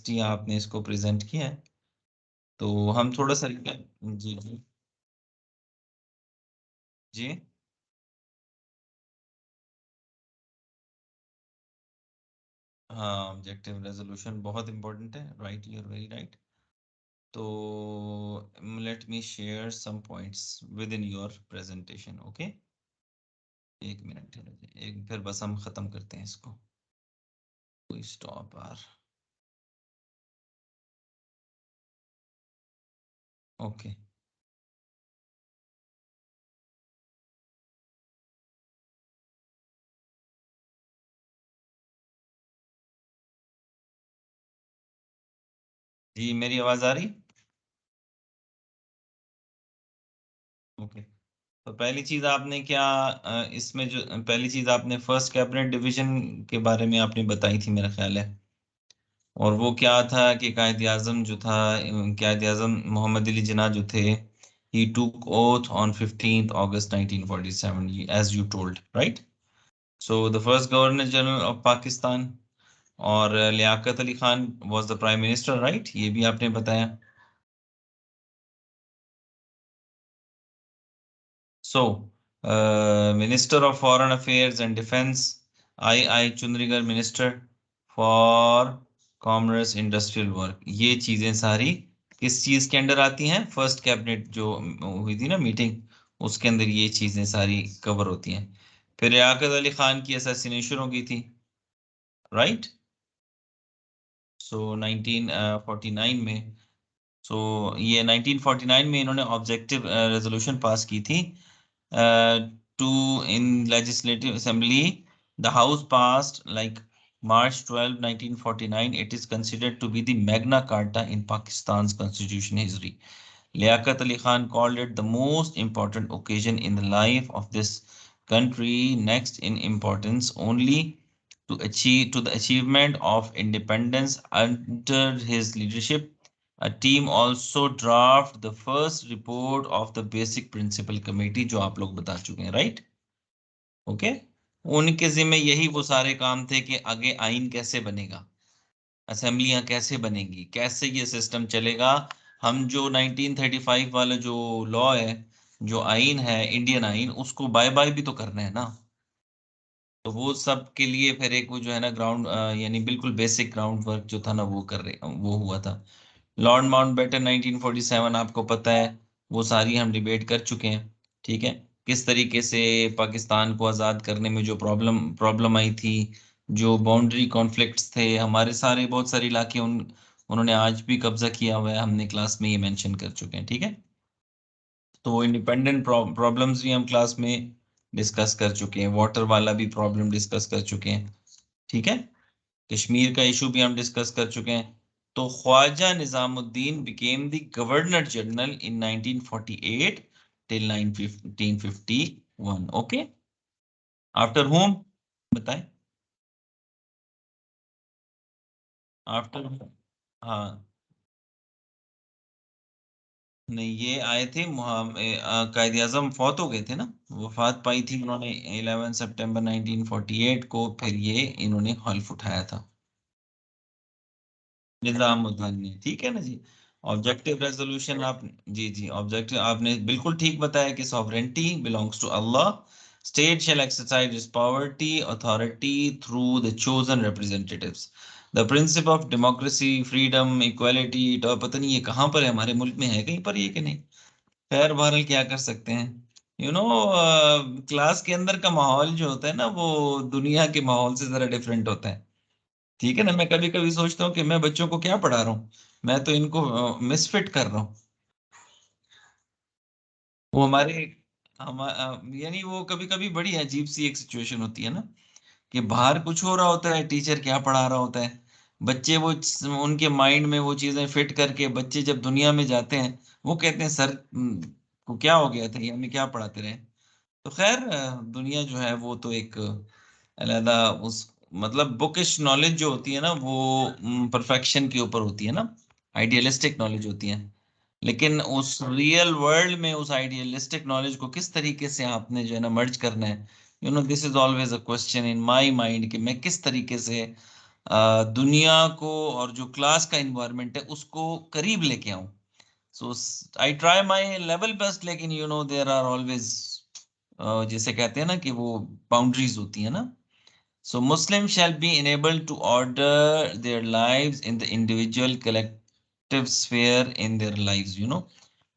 Trustee आपने इसको present किया है, तो हम थोड़ा सा जी जी जी। हाँ, ऑब्जेक्टिव रेजोल्यूशन बहुत इंपॉर्टेंट है, right, you are very right. तो let me share some points with in your presentation, okay. एक मिनट है, एक फिर बस हम खत्म करते हैं इसको, कोई स्टॉप आर, ओके। जी मेरी आवाज आ रही? ओके। तो पहली चीज आपने क्या इसमें जो पहली चीज आपने फर्स्ट कैबिनेट डिवीजन के बारे में आपने बताई थी मेरा ख्याल है, और वो क्या था कि कायद आजम जो था, कायद आजम मोहम्मद अली जिन्ना जो थे, he took oath on 15th August 1947, as you told, right? So the first governor general of Pakistan, और Liaquat Ali Khan was the prime minister, right? ये भी आपने बताया। So, Minister of Foreign Affairs and Defense, I चुंद्रीगर Minister for Commerce Industrial Work, ये चीजें सारी किस चीज के अंडर आती हैं? फर्स्ट कैबिनेट जो हुई थी ना मीटिंग, उसके अंदर ये चीजें सारी कवर होती हैं। फिर लियाकत अली खान की असैसिनेशन हो गई थी, राइट? सो 1949 में, सो ये 1949 में इन्होंने ऑब्जेक्टिव रेजोल्यूशन पास की थी two in legislative assembly, the house passed like March 12, 1949, it is considered to be the Magna Carta in Pakistan's constitution history. Liaquat Ali Khan called it the most important occasion in the life of this country, next in importance only to the achievement of independence. Under his leadership, a team also draft the first report of the basic principle committee, जो आप लोग बता चुके हैं, right? Okay. उनके जिम्मे यही वो सारे काम थे कि आगे आइन कैसे बनेगा, असेंबलियां कैसे बनेंगी, कैसे ये सिस्टम चलेगा। हम जो 1935 वाला जो लॉ है, जो आइन है, इंडियन आइन, उसको बाय बाय भी तो करना है ना। तो वो सब के लिए फिर एक वो जो है ना ग्राउंड, यानी बिल्कुल बेसिक ग्राउंड वर्क जो था ना वो कर रहे, वो हुआ था। लॉर्ड माउंटबेटन 1947 आपको पता है, वो सारी हम डिबेट कर चुके हैं, ठीक है। किस तरीके से पाकिस्तान को आज़ाद करने में जो प्रॉब्लम प्रॉब्लम आई थी, जो बाउंड्री कॉन्फ्लिक्ट्स थे हमारे, सारे बहुत सारे इलाके उन्होंने आज भी कब्जा किया हुआ है, हमने क्लास में ये मेंशन कर चुके हैं, ठीक है। तो इंडिपेंडेंट प्रॉब्लम्स भी हम क्लास में डिस्कस कर चुके हैं, वाटर वाला भी प्रॉब्लम डिस्कस कर चुके हैं, ठीक है। कश्मीर का इशू भी हम डिस्कस कर चुके हैं। तो Khawaja Nazimuddin became the governor general in 1948 till 1951, okay. After home, बताएं। आफ्टर, हाँ, नहीं ये आए थे कायद आजम फौत हो गए थे ना, वफात पाई थी उन्होंने 11 सितंबर 1948 को, फिर ये इन्होंने हल्फ उठाया था निजामुद्दीन ने, ठीक है ना जी। ऑब्जेक्टिव रेजोल्यूशन आप, जी जी, ऑब्जेक्टिव आपने बिल्कुल ठीक बताया कि sovereignty belongs to Allah, state shall exercise its poverty authority through the chosen representatives, the principle of democracy freedom equality. तो पता नहीं ये कहाँ पर है, हमारे मुल्क में है कहीं पर ये कि नहीं? खैर बहरहाल क्या कर सकते हैं, यू नो, क्लास के अंदर का माहौल जो होता है ना, वो दुनिया के माहौल से जरा डिफरेंट होता है, ठीक है ना। मैं कभी कभी सोचता हूँ कि मैं बच्चों को क्या पढ़ा रहा हूँ, मैं तो इनको मिसफिट कर रहा हूँ। वो हमारे यानी वो कभी कभी बड़ी अजीब सी एक सिचुएशन होती है ना, कि बाहर कुछ हो रहा होता है, टीचर क्या पढ़ा रहा होता है, बच्चे वो उनके माइंड में वो चीजें फिट करके बच्चे जब दुनिया में जाते हैं, वो कहते हैं सर को क्या हो गया था, ये हमें क्या पढ़ाते रहे। तो खैर दुनिया जो है वो तो एक अलहदा उस, मतलब बुकिश नॉलेज जो होती है ना वो परफेक्शन के ऊपर होती है ना, आइडियलिस्टिक नॉलेज होती है। लेकिन उस रियल वर्ल्ड में उस आइडियलिस्टिक नॉलेज को किस तरीके से आपने जो है ना मर्ज करना है, you know, this is always a question in my mind कि मैं किस तरीके से दुनिया को और जो क्लास का इन्वायरमेंट है उसको करीब लेके आऊं. So I try my level best, लेकिन देयर आर ऑलवेज, जैसे कहते हैं ना कि वो बाउंड्रीज होती है ना. So Muslims shall be enabled to order their lives in the individual collective sphere in their lives,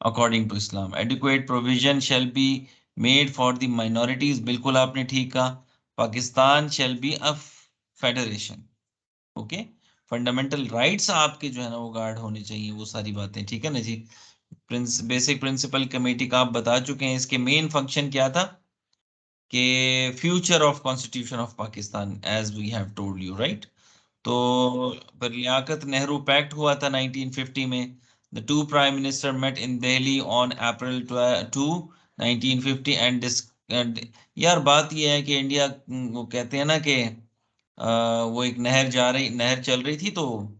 according to Islam. Adequate provision shall be made for the minorities. बिल्कुल आपने ठीक कहा. Pakistan shall be a federation. Okay. Fundamental rights आपके जो है ना वो guard होने चाहिए, वो सारी बातें ठीक है ना जी. बेसिक प्रिंसिपल कमेटी का आप बता चुके हैं. इसके मेन फंक्शन क्या था कि future of constitution of Pakistan, as we have told you, right. तो फिर लियाकत नेहरू पैक्ट हुआ था 1950 में. The two prime minister met in Delhi on April 2 1950 यार बात ये है कि इंडिया, वो कहते हैं ना कि वो एक नहर चल रही थी, तो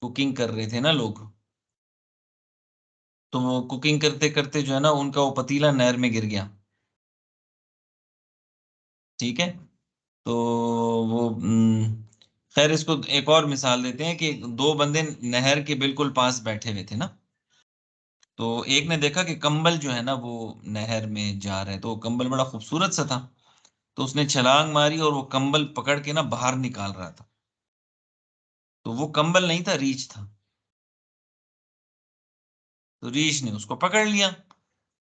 कुकिंग कर रहे थे ना लोग. तो वो कुकिंग करते करते जो है ना उनका वो पतीला नहर में गिर गया. ठीक है. तो वो खैर इसको एक और मिसाल देते हैं कि दो बंदे नहर के बिल्कुल पास बैठे हुए थे ना. तो एक ने देखा कि कंबल जो है ना वो नहर में जा रहा है, तो वो कंबल बड़ा खूबसूरत सा था. तो उसने छलांग मारी और वो कंबल पकड़ के ना बाहर निकाल रहा था. तो वो कंबल नहीं था, रीछ था. तो रीछ ने उसको पकड़ लिया.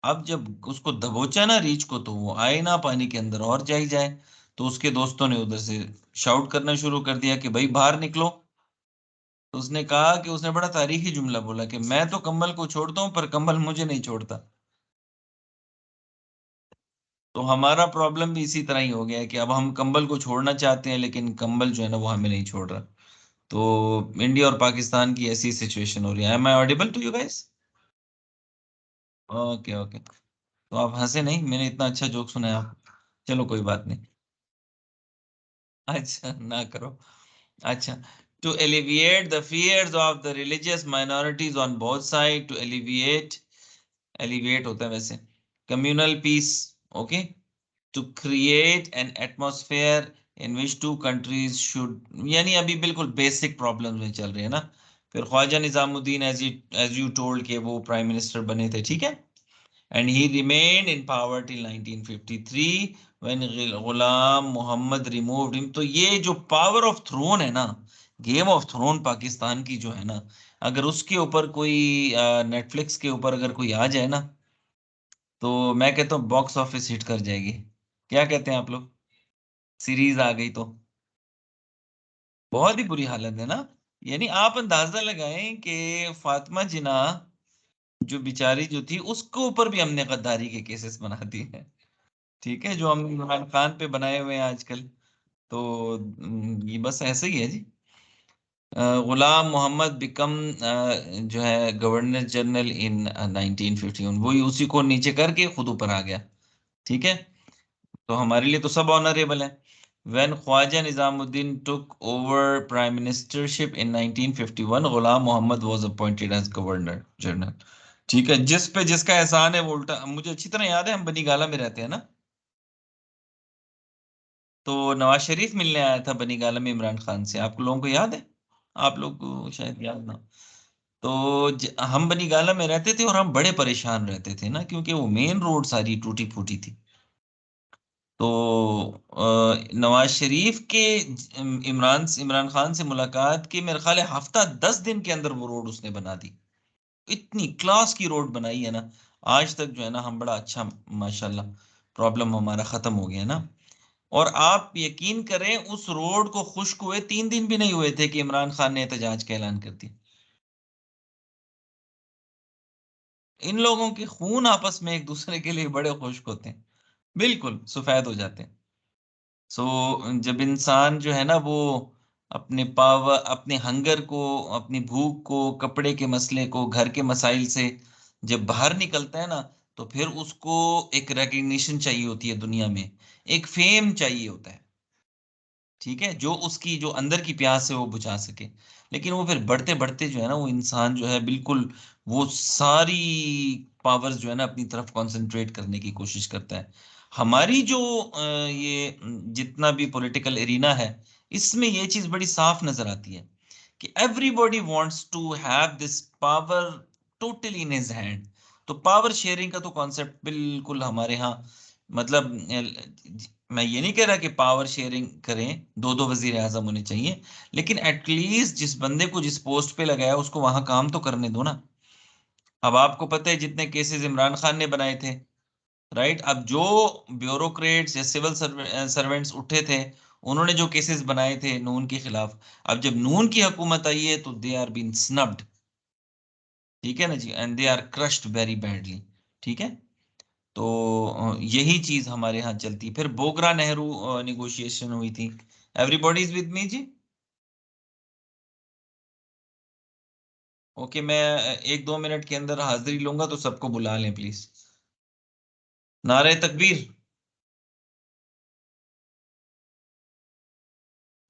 अब जब उसको दबोचा ना रीछ को, तो वो आए ना पानी के अंदर और जाई जाए. तो उसके दोस्तों ने उधर से शाउट करना शुरू कर दिया कि भाई बाहर निकलो. तो उसने कहा कि उसने बड़ा तारीखी जुमला बोला कि मैं तो कंबल को छोड़ता हूँ पर कंबल मुझे नहीं छोड़ता. तो हमारा प्रॉब्लम भी इसी तरह ही हो गया है कि अब हम कंबल को छोड़ना चाहते हैं, लेकिन कंबल जो है ना वो हमें नहीं छोड़ रहा. तो इंडिया और पाकिस्तान की ऐसी सिचुएशन हो रही है. Am I audible to you guys? Okay okay. तो आप हंसे नहीं, मैंने इतना अच्छा जोक सुनाया आप. चलो कोई बात नहीं. अच्छा ना करो. अच्छा. To alleviate the fears of the religious minorities on both sides, to alleviate होता है वैसे, communal peace, okay, to create an atmosphere in which two countries should, यानी अभी बिल्कुल बेसिक प्रॉब्लम्स में चल रहे हैं ना. फिर Khawaja Nazimuddin, as you told, के वो प्राइम मिनिस्टर बने थे, ठीक है. And he remained in power till 1953 when Ghulam Mohammad removed him. तो ये जो पावर ऑफ थ्रोन है ना, गेम ऑफ थ्रोन पाकिस्तान की जो है ना, अगर उसके ऊपर कोई नेटफ्लिक्स के ऊपर अगर कोई आ जाए ना, तो मैं कहता हूँ बॉक्स ऑफिस हिट कर जाएगी. क्या कहते हैं आप लोग? सीरीज आ गई तो बहुत ही बुरी हालत है ना. यानी आप अंदाजा लगाएं कि फातिमा जिना जो बेचारी जो थी, उसके ऊपर भी हमने गद्दारी के केसेस बना दिए हैं. ठीक है, जो हम इमरान खान पे बनाए हुए हैं आजकल. तो ये बस ऐसे ही है जी. गुलाम मोहम्मद बिकम जो है गवर्नर जनरल इन 1951, वही उसी को नीचे करके खुद ऊपर आ गया. ठीक है. तो हमारे लिए तो सब ऑनरेबल है. When Khwaja Nizamuddin took over prime ministership in 1951, Ghulam Mohammad was appointed as governor general. ठीक है. जिस पे जिसका एहसान है वो उल्टा. मुझे अच्छी तरह याद है, हम बनी गाला में रहते हैं ना. तो नवाज शरीफ मिलने आया था बनी गाला में इमरान खान से, आप लोगों को याद है? आप लोग को शायद याद ना. तो हम बनी गाला में रहते थे और हम बड़े परेशान रहते थे ना, क्योंकि वो मेन रोड सारी टूटी फूटी थी. तो नवाज शरीफ के इमरान खान से मुलाकात की मेरे ख्याल है हफ्ता 10 दिन के अंदर वो रोड उसने बना दी. इतनी क्लास की रोड बनाई है ना. आज तक जो है ना हम बड़ा अच्छा, माशाल्लाह, प्रॉब्लम हमारा खत्म हो गया ना. और आप यकीन करें, उस रोड को खुश्क हुए 3 दिन भी नहीं हुए थे कि इमरान खान ने एहतजाज का ऐलान कर दिया. इन लोगों के खून आपस में एक दूसरे के लिए बड़े खुश्क होते हैं, बिल्कुल सफेद हो जाते हैं. सो जब इंसान जो है ना वो अपने पावर, अपने हंगर को, अपनी भूख को, कपड़े के मसले को, घर के मसाइल से जब बाहर निकलता है ना, तो फिर उसको एक रिकग्निशन चाहिए होती है दुनिया में, एक फेम चाहिए होता है. ठीक है, जो उसकी जो अंदर की प्यास है वो बुझा सके. लेकिन वो फिर बढ़ते बढ़ते जो है ना वो इंसान जो है बिल्कुल वो सारी पावर्स जो है ना अपनी तरफ कंसंट्रेट करने की कोशिश करता है. हमारी जो ये जितना भी पॉलिटिकल एरिना है, इसमें ये चीज बड़ी साफ नजर आती है कि everybody wants to have this power totally in his hand. तो पावर शेयरिंग का तो कॉन्सेप्ट बिल्कुल हमारे यहाँ, मतलब मैं ये नहीं कह रहा कि पावर शेयरिंग करें, दो दो वजीर आजम होने चाहिए, लेकिन एटलीस्ट जिस बंदे को जिस पोस्ट पे लगाया उसको वहां काम तो करने दो ना। अब आपको पता है जितने केसेस इमरान खान ने बनाए थे, राइट, अब जो ब्यूरोक्रेट्स या सिविल सर्वेंट्स उठे थे, उन्होंने जो केसेस बनाए थे नून के खिलाफ, अब जब नून की हुकूमत आई है तो दे आर बीन स्नब्ड, ठीक है ना जी, and they are crushed very badly. ठीक है, तो यही चीज हमारे यहाँ चलती। फिर बोगरा नेहरू निगोशिएशन हुई थी। एवरीबॉडी इज विद मी जी? ओके, मैं एक दो मिनट के अंदर हाजिरी लूंगा, तो सबको बुला लें प्लीज। नारे तकबीर।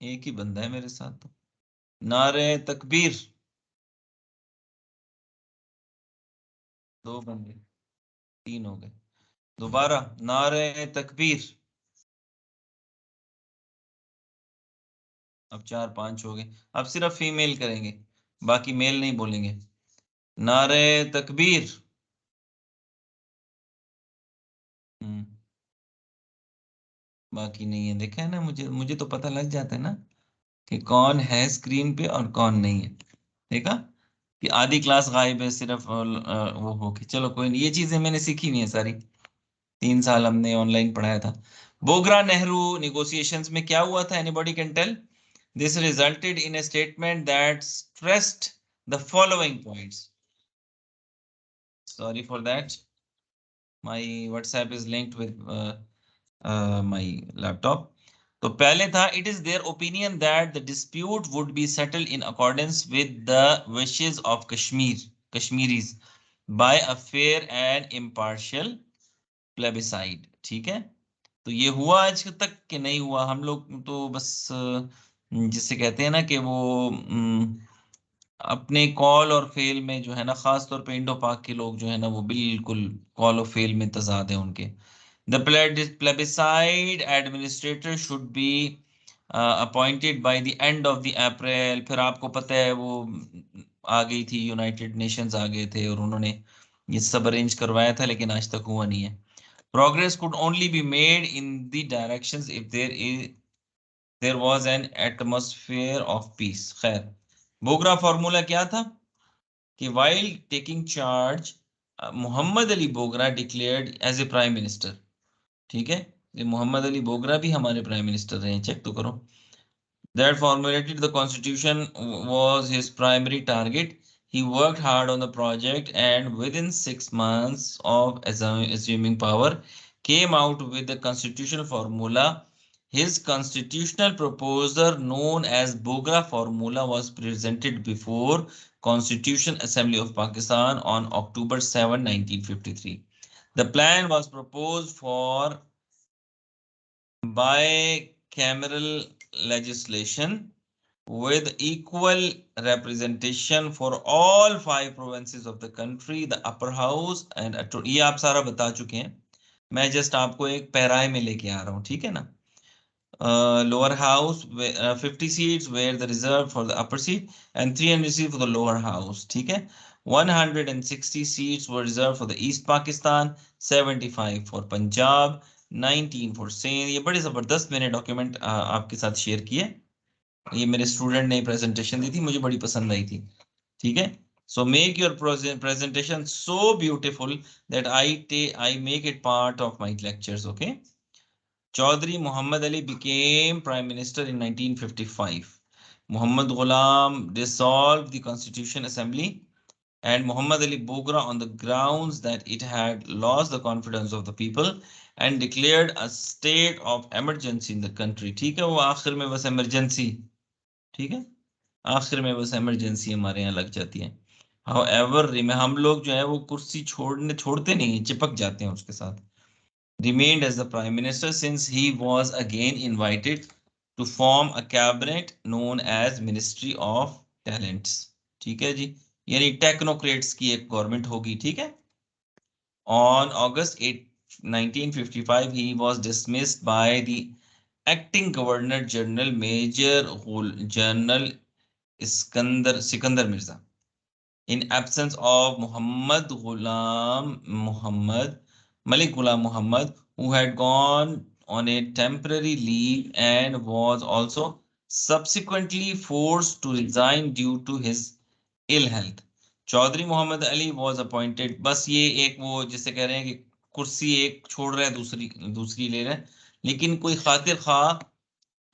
एक ही बंदा है मेरे साथ तो। नारे तकबीर। दो बंदे, तीन हो गए। दोबारा नारे तकबीर। अब चार पांच हो गए। अब सिर्फ फीमेल करेंगे, बाकी मेल नहीं बोलेंगे। नारे तकबीर। हम्म, बाकी नहीं है। देखा है ना, मुझे मुझे तो पता लग जाता है ना कि कौन है स्क्रीन पे और कौन नहीं है। देखा कि आधी क्लास गायब है सिर्फ वो हो के। चलो कोई नहीं, ये चीजें मैंने सीखी हुई है सारी, 3 साल हमने ऑनलाइन पढ़ाया था। बोगरा नेहरू निगोशिएशंस में क्या हुआ था, anybody can tell? This resulted in a statement that stressed the following points. Sorry for that. My WhatsApp is linked with my laptop. तो पहले था, it is their opinion that the dispute would be settled in accordance with the wishes of Kashmiris by a fair and impartial plebiscite। ठीक है, तो ये हुआ आज तक कि नहीं हुआ? हम लोग तो बस जिसे कहते हैं ना कि वो अपने कॉल और फेल में जो है ना, खास तौर पे इंडो पाक के लोग जो है ना, वो बिल्कुल कॉल और फेल में तजाद है उनके। The plebiscite administrator should be appointed by the end of the April. फिर आपको पता है वो आ गई थी, यूनाइटेड नेशंस आ गए थे और उन्होंने ये सब अरेंज करवाया था, लेकिन आज तक हुआ नहीं है। Progress could only be made in the directions if there was an atmosphere of peace. खैर, बोगरा फॉर्मूला क्या था कि while taking charge Mohammad Ali Bogra declared as a prime minister. ठीक है, ये मोहम्मद अली बोगरा भी हमारे प्राइम मिनिस्टर रहे हैं, चेक तो करो। That formulated the constitution was his primary target. He worked hard on the project and within 6 months of assuming power, came out with the constitutional formula. His constitutional proposal, known as Bogra Formula, was presented before Constitution Assembly of Pakistan on October 7, 1953. The plan was proposed for bicameral legislation with equal representation for all 5 provinces of the country, the upper house and ये आप सारा बता चुके हैं, मैं just आपको एक पैराए में लेके आ रहा हूँ, ठीक है ना। Lower house 50 seats were the reserved for the upper seat and 300 seats for the lower house, ठीक है। 160 seats were reserved for the East Pakistan, 75 for Punjab, 19 for Sindh। ये बड़े जबरदस्त मैंने डॉक्यूमेंट आपके साथ शेयर किए। ये मेरे स्टूडेंट ने प्रेजेंटेशन दी थी, मुझे बड़ी पसंद आई थी। ठीक है, so make your presentation so beautiful that I make it part of my lectures. Okay, Chaudhry Muhammad Ali became prime minister in 1955. Muhammad Ghulam dissolved the Constitution Assembly and Muhammad Ali Bogra on the grounds that it had lost the confidence of the people and declared a state of emergency in the country। ठीक है, वो आखिर में बस emergency, ठीक है, आखिर में बस emergency हमारे यहाँ लग जाती है। However, हम लोग जो है वो कुर्सी छोड़ते नहीं हैं, चिपक जाते हैं उसके साथ। Remained as the prime minister since he was again invited to form a cabinet known as Ministry of Talents। ठीक है जी, यानी टेक्नोक्रेट्स की एक गवर्नमेंट होगी। ठीक है, on August 8, 1955 he was dismissed by the acting governor general major general Sikandar Mirza in absence of Malik Ghulam Muhammad, who had gone on a temporary leave and was also subsequently forced to resign due to his ill health. Chaudhry Mohammad Ali was appointed. बस ये एक वो जिसे कह रहे हैं कि कुर्सी एक छोड़ रहे हैं दूसरी दूसरी ले रहे हैं, लेकिन कोई खातिर खा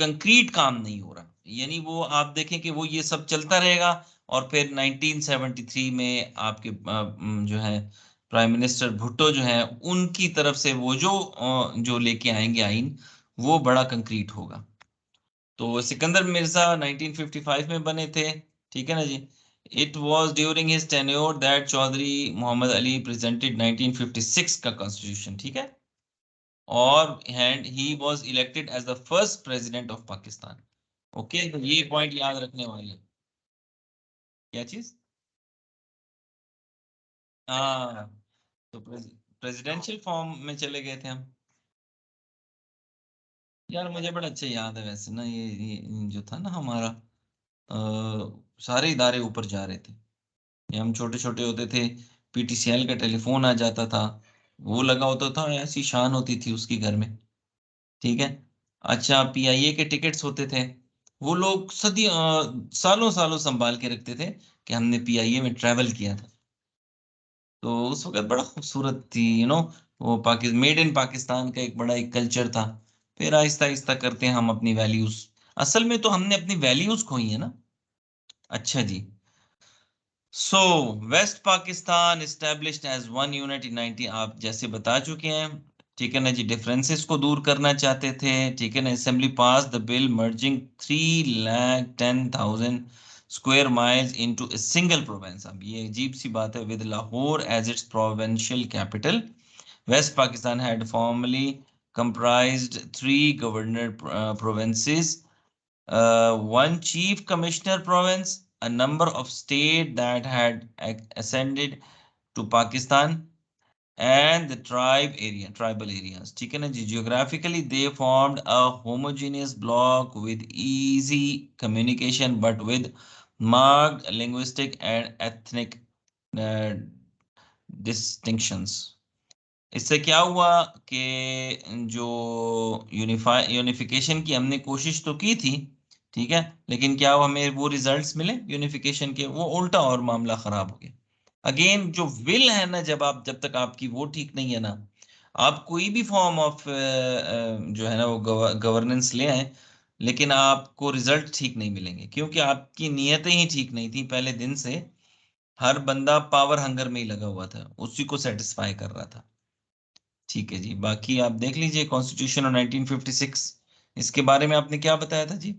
कंक्रीट काम नहीं हो रहा। यानी वो आप देखें कि वो ये सब चलता रहेगा और फिर 1973 में आपके जो है प्राइम मिनिस्टर भुट्टो जो है उनकी तरफ से वो जो लेके आएंगे आइन, वो बड़ा कंक्रीट होगा। तो सिकंदर मिर्जा 1955 में बने थे, ठीक है ना जी। It was during his tenure that Chaudhry Mohammad Ali presented 1956 का कॉन्स्टिट्यूशन, ठीक है, और and he was elected as the first president of Pakistan. Okay, तो ये पॉइंट याद रखने वाले हैं। क्या चीज? हाँ, तो प्रेसिडेंशियल फॉर्म में चले गए थे हम। यार मुझे बड़ा अच्छा याद है वैसे ना, ये जो था ना हमारा सारे इदारे ऊपर जा रहे थे। ये हम छोटे छोटे होते थे, पीटीसीएल का टेलीफोन आ जाता था, वो लगा होता था, ऐसी शान होती थी उसकी घर में, ठीक है। अच्छा, पीआईए के टिकट्स होते थे, वो लोग सालों सालों संभाल के रखते थे कि हमने पीआईए में ट्रेवल किया था। तो उस वक्त बड़ा खूबसूरत थी, वो पाकिस्तान, मेड इन पाकिस्तान का एक बड़ा एक कल्चर था। फिर आहिस्ता आहिस्ता करते हैं हम अपनी वैल्यूज, असल में तो हमने अपनी वैल्यूज खोई है ना। अच्छा जी। So West Pakistan established as one unit in 90, आप जैसे बता चुके हैं, ठीक है ना जी। डिफरेंसेस को दूर करना चाहते थे, ठीक है ना। Assembly pass the bill merging 3,10,000 square miles into a single province. अब ये अजीब सी बात है, with Lahore as its provincial capital, west Pakistan had formerly comprised three governor provinces, one chief commissioner province, a number of states that had ascended to Pakistan, and the tribal areas, ठीक है ना जी। Geographically they formed a homogeneous block with easy communication but with marked linguistic and ethnic uh, distinctions। इससे क्या हुआ कि जो unification की हमने कोशिश तो की थी, ठीक है, लेकिन क्या हमें वो रिजल्ट्स मिले यूनिफिकेशन के? वो उल्टा और मामला खराब हो गया। अगेन जो विल है ना, जब तक आपकी वो ठीक नहीं है ना, आप कोई भी फॉर्म ऑफ जो है ना वो गवर्नेंस ले आए, लेकिन आपको रिजल्ट ठीक नहीं मिलेंगे, क्योंकि आपकी नीयतें ही ठीक नहीं थी पहले दिन से। हर बंदा पावर हंगर में ही लगा हुआ था, उसी को सेटिस्फाई कर रहा था। ठीक है जी, बाकी आप देख लीजिए कॉन्स्टिट्यूशन ऑफ 1956, इसके बारे में आपने क्या बताया था जी?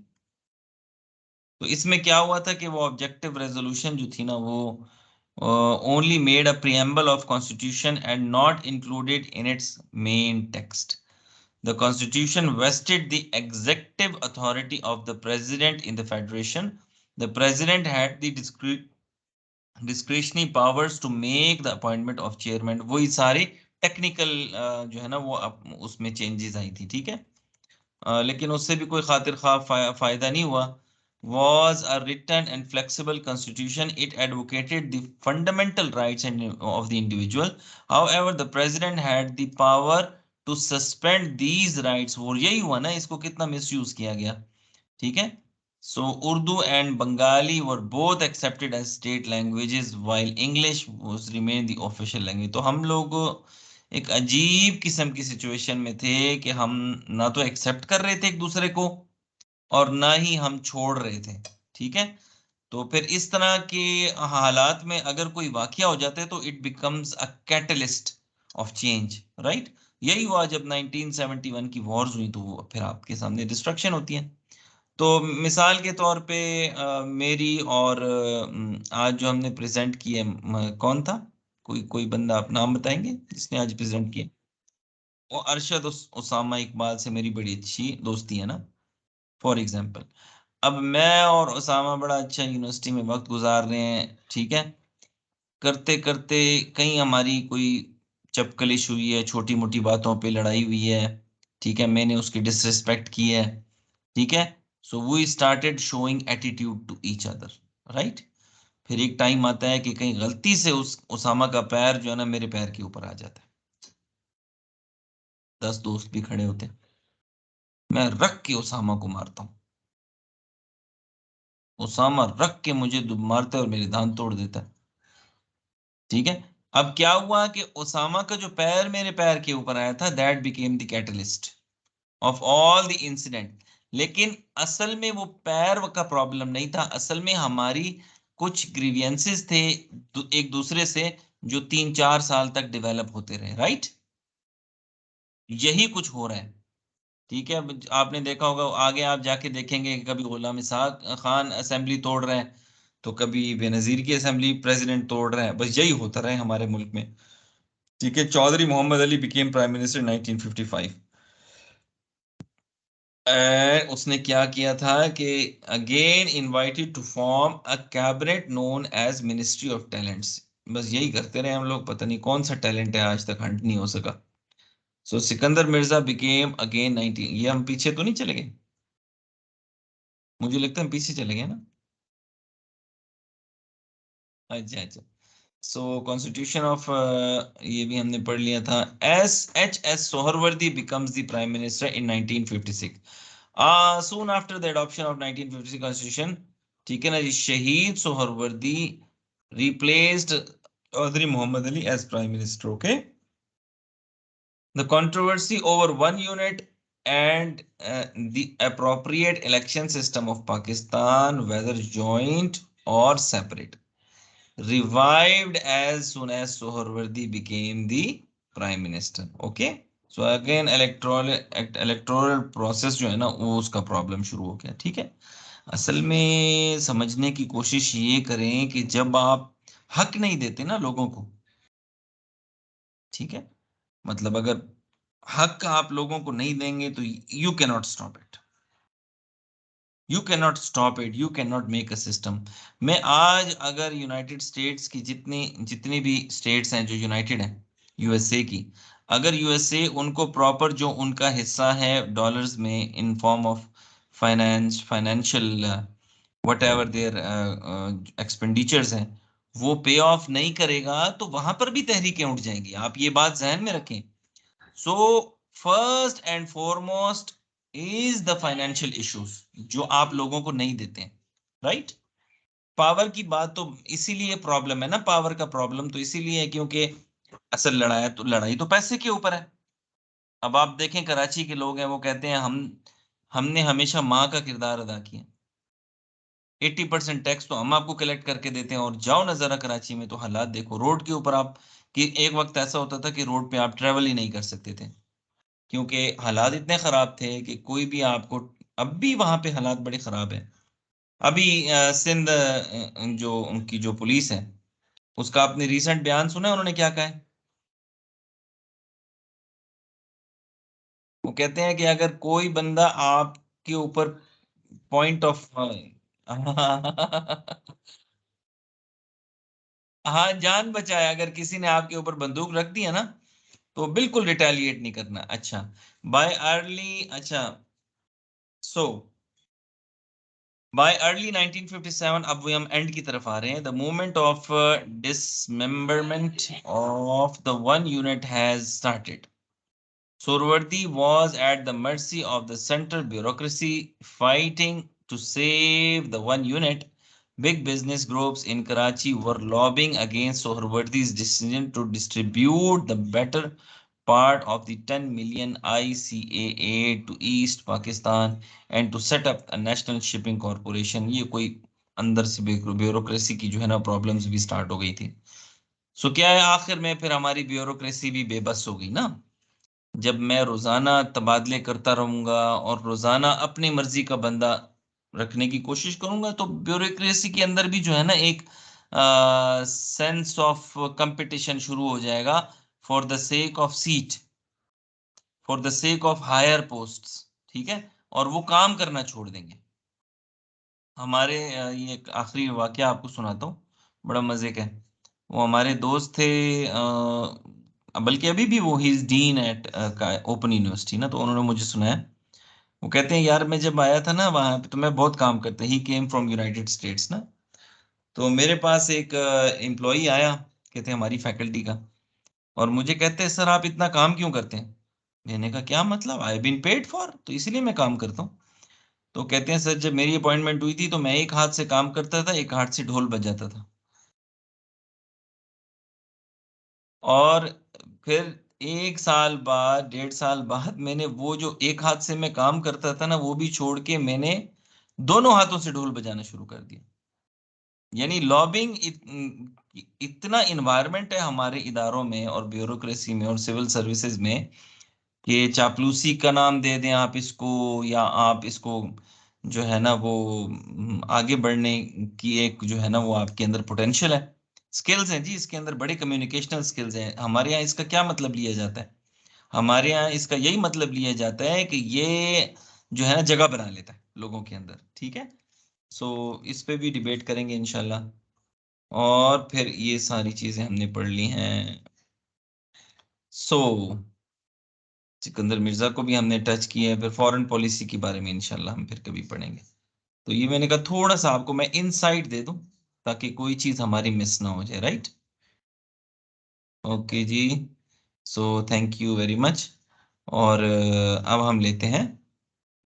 तो इसमें क्या हुआ था कि वो ऑब्जेक्टिव रेजोल्यूशन जो थी ना, वो only made a preamble of constitution and not included in its main text. The constitution vested the executive authority of the president in the federation. The president had the discretionary powers to make the appointment of chairman। वही सारे technical जो है ना वो उसमें changes आई थी, ठीक है। लेकिन उससे भी कोई खातिर खा फायदा नहीं हुआ। Was a written and flexible constitution. It advocated the fundamental rights of the individual. However, the president had the power to suspend these rights। वो यही हुआ ना, इसको कितना मिसयूज किया गया, ठीक है। So Urdu and Bengali were both accepted as state languages while English was remained the official language। तो हम लोग एक अजीब किस्म की सिचुएशन में थे कि हम ना तो एक्सेप्ट कर रहे थे एक दूसरे को और ना ही हम छोड़ रहे थे, ठीक है। तो फिर इस तरह के हालात में अगर कोई वाकया हो जाता है तो it becomes a catalyst of change, right. यही हुआ जब 1971 की वॉर्स हुई, तो फिर आपके सामने डिस्ट्रक्शन होती है। तो मिसाल के तौर पे मेरी और आज जो हमने प्रेजेंट किए, कौन था? कोई कोई बंदा आप नाम बताएंगे जिसने आज प्रेजेंट किया? वो अरशद उसामा इकबाल से मेरी बड़ी अच्छी दोस्ती है ना, फॉर एग्जाम्पल। अब मैं और उसामा बड़ा अच्छा यूनिवर्सिटी में वक्त गुजार रहे हैं, ठीक है। करते करते कहीं हमारी कोई चपकलिश हुई है, छोटी मोटी बातों पे लड़ाई हुई है, ठीक है, मैंने उसकी डिसरिस्पेक्ट की है, ठीक है। So we started showing attitude to each other, right. फिर एक टाइम आता है कि कहीं गलती से उस उसामा का पैर जो है ना मेरे पैर के ऊपर आ जाता है, 10 दोस्त भी खड़े होते हैं, मैं रख के उसामा को मारता हूँ, उसामा रख के मुझे मारता है और मेरी दांत तोड़ देता है, ठीक है। अब क्या हुआ कि उसामा का जो पैर मेरे पैर के ऊपर आया था, that became the catalyst of all the incident. लेकिन असल में वो पैर का प्रॉब्लम नहीं था, असल में हमारी कुछ ग्रीवियंसेस थे एक दूसरे से, जो 3-4 साल तक डेवलप होते रहे, राइट। यही कुछ हो रहा है, ठीक है। अब आपने देखा होगा, आगे आप जाके देखेंगे कि कभी गुलाम इसहाक खान असेंबली तोड़ रहे हैं, तो कभी बेनजीर की असेंबली प्रेसिडेंट तोड़ रहे हैं, बस यही होता रहे हमारे मुल्क में, ठीक है। Chaudhry Mohammad Ali became prime minister 1955। And उसने क्या किया था कि again invited to form a cabinet known as ministry of talents. बस यही करते रहे हम लोग, पता नहीं कौन सा टैलेंट है आज तक हंट नहीं हो सका। सो सिकंदर मिर्जा बिकेम अगेन 19, ये हम पीछे तो नहीं चले गए, मुझे लगता है हम पीछे चले गए ना। अच्छा अच्छा। सो कॉन्स्टिट्यूशन ऑफ, ये भी हमने पढ़ लिया था। S Suhrawardy becomes the prime minister in 1956, soon after the adoption of 1956 constitution, ठीक है ना जी। Shaheed Suhrawardy replaced Chaudhry Mohammad Ali as prime minister, okay. The controversy over one unit and the appropriate election system of Pakistan, whether joint or separate, revived as soon as Sohrawardy became the prime minister, okay. So again electoral process जो है ना वो उसका problem शुरू हो गया, ठीक है। असल में समझने की कोशिश ये करें कि जब आप हक नहीं देते ना लोगों को, ठीक है, मतलब अगर हक आप लोगों को नहीं देंगे तो you can not stop it, you can not stop it, you can not make a system. मैं आज अगर यूनाइटेड स्टेट्स की जितनी जितनी भी स्टेट्स हैं जो यूनाइटेड हैं यूएसए की, अगर यूएसए उनको प्रॉपर जो उनका हिस्सा है डॉलर्स में in form of financial whatever their expenditures हैं, वो पे ऑफ नहीं करेगा तो वहां पर भी तहरीकें उठ जाएंगी, आप ये बात जहन में रखें। So first and foremost is the financial issues जो आप लोगों को नहीं देते हैं, राइट। पावर की बात तो इसीलिए प्रॉब्लम है ना, पावर का प्रॉब्लम तो इसीलिए है क्योंकि असल लड़ाई तो पैसे के ऊपर है। अब आप देखें कराची के लोग हैं, वो कहते हैं हमने हमेशा माँ का किरदार अदा किया, 80% टैक्स तो हम आपको कलेक्ट करके देते हैं, और जाओ ना जरा कराची में तो हालात देखो रोड के ऊपर आप, कि एक वक्त ऐसा होता था कि रोड पे आप ट्रेवल ही नहीं कर सकते थे, क्योंकि हालात इतने खराब थे कि कोई भी आपको, अब भी वहां पे हालात बड़े खराब है। अभी सिंध जो उनकी जो पुलिस है, उसका आपने रिसेंट बयान सुना है उन्होंने क्या कहा है। वो कहते हैं कि अगर कोई बंदा आपके ऊपर पॉइंट ऑफ हाँ जान बचाए, अगर किसी ने आपके ऊपर बंदूक रख दी है ना, तो बिल्कुल रिटेलिएट नहीं करना। अच्छा, बाय अर्ली, अच्छा, सो बाय अर्ली 1957, अब we हम एंड की तरफ आ रहे हैं, the movement of dismemberment of the one unit has started. Surwardi was at the mercy of the central bureaucracy fighting to save the one unit. Big business groups in Karachi were lobbying against Sohrawardi's decision to distribute the better part of the 10 million ICA aid to East Pakistan and to set up a national shipping corporation. ये कोई अंदर से bureaucracy की जो है ना problems भी start हो गई थी। सो क्या है, आखिर में फिर हमारी ब्यूरोक्रेसी भी बेबस हो गई ना। जब मैं रोजाना तबादले करता रहूंगा और रोजाना अपनी मर्जी का बंदा रखने की कोशिश करूंगा, तो ब्यूरोक्रेसी के अंदर भी जो है ना एक सेंस ऑफ कंपटीशन शुरू हो जाएगा, for the sake of seat, for the sake of higher posts, ठीक है, और वो काम करना छोड़ देंगे। हमारे ये एक आखिरी वाकया आपको सुनाता हूँ, बड़ा मजे का है। वो हमारे दोस्त थे, बल्कि अभी भी वो he is dean eight open university ना, तो उन्होंने मुझे सुनाया। वो कहते हैं यार मैं जब आया था ना वहां पे तो मैं बहुत काम करता, ही केम फ्रॉम यूनाइटेड स्टेट्स ना। तो मेरे पास एक एम्प्लॉई आया, कहते हैं हमारी फैकल्टी का, और मुझे कहते हैं सर आप इतना काम क्यों करते हैं। मैंने कहा क्या मतलब, आई बीन पेड फॉर, तो इसीलिए मैं काम करता हूँ। तो कहते हैं सर जब मेरी अपॉइंटमेंट हुई थी तो मैं एक हाथ से काम करता था, एक हाथ से ढोल बजाता था। और फिर 1 साल बाद, 1.5 साल बाद मैंने वो जो एक हाथ से मैं काम करता था ना वो भी छोड़ के मैंने दोनों हाथों से ढोल बजाना शुरू कर दिया। यानी लॉबिंग इतना इन्वायरमेंट है हमारे इदारों में और ब्यूरोक्रेसी में और सिविल सर्विसेज में कि चापलूसी का नाम दे दें आप इसको, या आप इसको जो है ना वो आगे बढ़ने की एक जो है ना वो आपके अंदर पोटेंशियल है, स्किल्स हैं जी इसके अंदर, बड़े कम्युनिकेशनल स्किल्स हैं। हमारे यहाँ इसका क्या मतलब लिया जाता है, हमारे यहाँ इसका यही मतलब लिया जाता है कि ये जो है ना जगह बना लेता है लोगों के अंदर, ठीक है। सो इस पे भी डिबेट करेंगे इंशाल्लाह। और फिर ये सारी चीजें हमने पढ़ ली हैं। सो सिकंदर मिर्जा को भी हमने टच किया है, फिर फॉरेन पॉलिसी के बारे में इंशाल्लाह हम फिर कभी पढ़ेंगे। तो ये मैंने कहा थोड़ा सा आपको मैं इनसाइट दे दूं ताकि कोई चीज हमारी मिस ना हो जाए, राइट। ओके जी। So thank you very much. और अब हम लेते हैं